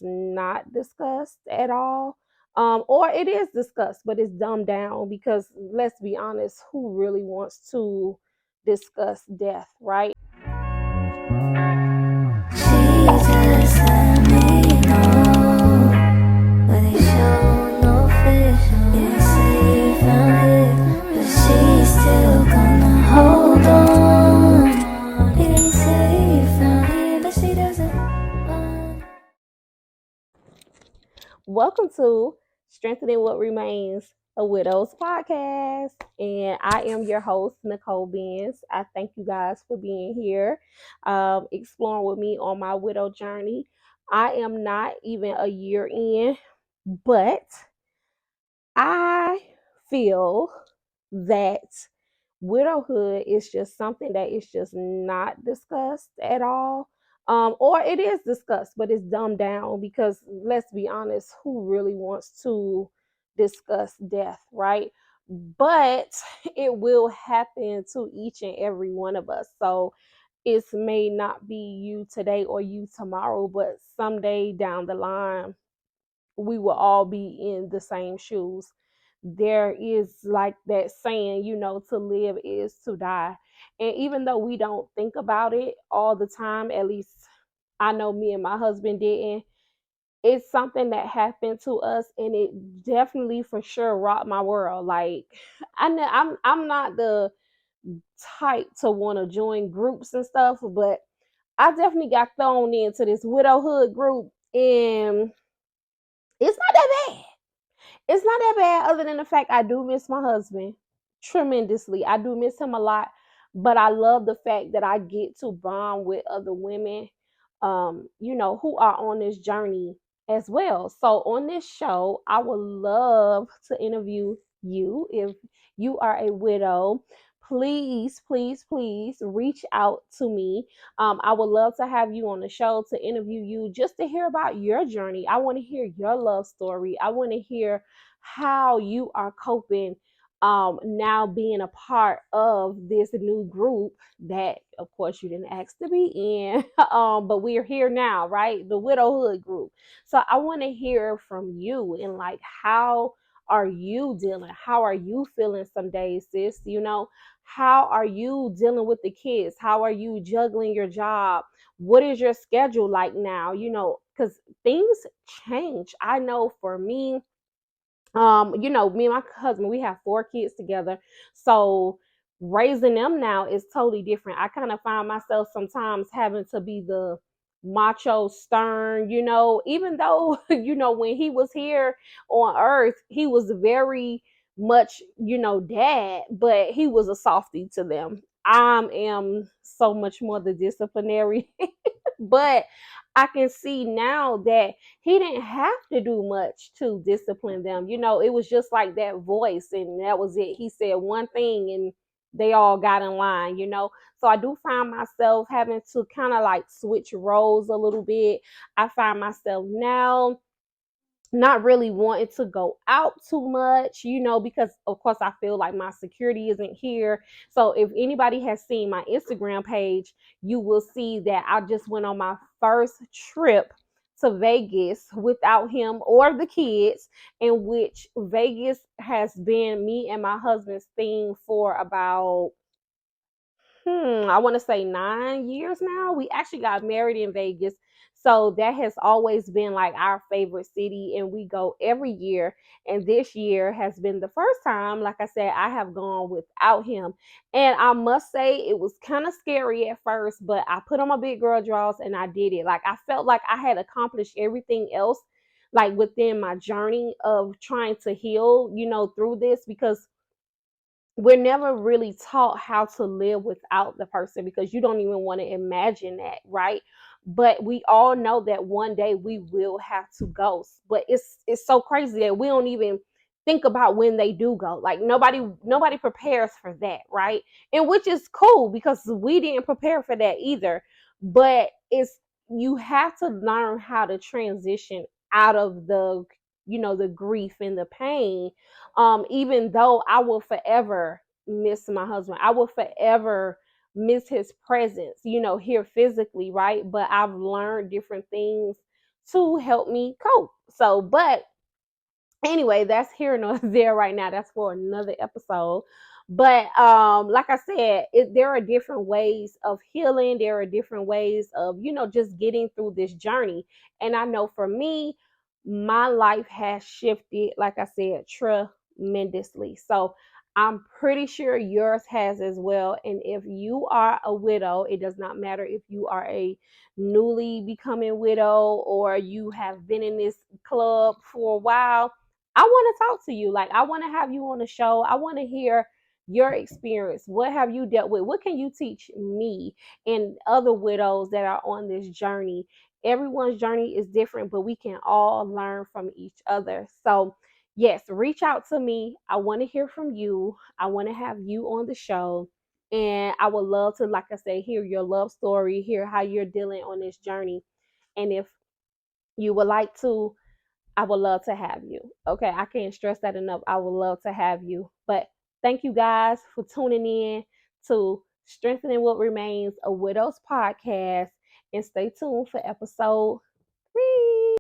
not discussed at all. Or it is discussed, but it's dumbed down because let's be honest, who really wants to discuss death, right? Jesus, let me know, but they show no fish. Didn't say you found it, but she's still gonna hold on. Didn't say you found it, but she doesn't want. Welcome to Strengthening What Remains, a Widow's podcast. And I am your host, Nicole Benz. I thank you guys for being here, exploring with me on my widow journey. I am not even a year in, but I feel that widowhood is just something that is just not discussed at all. Or it is discussed, but it's dumbed down because let's be honest, who really wants to discuss death, right? But it will happen to each and every one of us. So it may not be you today or you tomorrow, but someday down the line, we will all be in the same shoes. There is like that saying, to live is to die. And even though we don't think about it all the time, at least I know me and my husband didn't, it's something that happened to us and it definitely for sure rocked my world. Like I'm not the type to want to join groups and stuff, but I definitely got thrown into this widowhood group and it's not that bad. It's not that bad, other than the fact I do miss my husband tremendously. I do miss him a lot, but I love the fact that I get to bond with other women, who are on this journey as well. So on this show, I would love to interview you if you are a widow. Please, please, please reach out to me. I would love to have you on the show to interview you just to hear about your journey. I want to hear your love story. I want to hear how you are coping now being a part of this new group that of course you didn't ask to be in but we're here now, right? The widowhood group. So I want to hear from you and like how are you dealing, how are you feeling some days, sis? How are you dealing with the kids? How are you juggling your job? What is your schedule like now? Because things change. I know for me, me and my husband, we have 4 kids together. So raising them now is totally different. I kind of find myself sometimes having to be the macho stern, even though, when he was here on earth, he was very much, dad, but he was a softie to them. I am so much more the disciplinary, but I can see now that he didn't have to do much to discipline them. It was just like that voice, and that was it. He said one thing, and they all got in line. So I do find myself having to kind of like switch roles a little bit. I find myself now not really wanting to go out too much, because of course I feel like my security isn't here. So if anybody has seen my Instagram page, you will see that I just went on my first trip to Vegas without him or the kids, in which Vegas has been me and my husband's thing for about I want to say 9 years now. We actually got married in Vegas. So that has always been like our favorite city, and we go every year. And this year has been the first time, like I said, I have gone without him. And I must say, it was kind of scary at first, but I put on my big girl drawers and I did it. Like I felt like I had accomplished everything else, like within my journey of trying to heal, through this, because we're never really taught how to live without the person because you don't even want to imagine that, right? But we all know that one day we will have to go. But it's so crazy that we don't even think about when they do go. Like nobody prepares for that, right? And which is cool because we didn't prepare for that either. But it's you have to learn how to transition out of the grief and the pain. Even though I will forever miss my husband, I will forever miss his presence, here physically, right? But I've learned different things to help me cope. So, but anyway, that's here nor there right now. That's for another episode. But like I said, there are different ways of healing. There are different ways of, just getting through this journey. And I know for me, my life has shifted, like I said, tremendously. So I'm pretty sure yours has as well. And if you are a widow, it does not matter if you are a newly becoming widow or you have been in this club for a while. I want to talk to you. Like, I want to have you on the show. I want to hear your experience. What have you dealt with? What can you teach me and other widows that are on this journey? Everyone's journey is different, but we can all learn from each other. So, yes, reach out to me. I want to hear from you. I want to have you on the show. And I would love to, like I say, hear your love story, hear how you're dealing on this journey. And if you would like to, I would love to have you. Okay, I can't stress that enough. I would love to have you. But thank you guys for tuning in to Strengthening What Remains, a Widow's podcast. And stay tuned for episode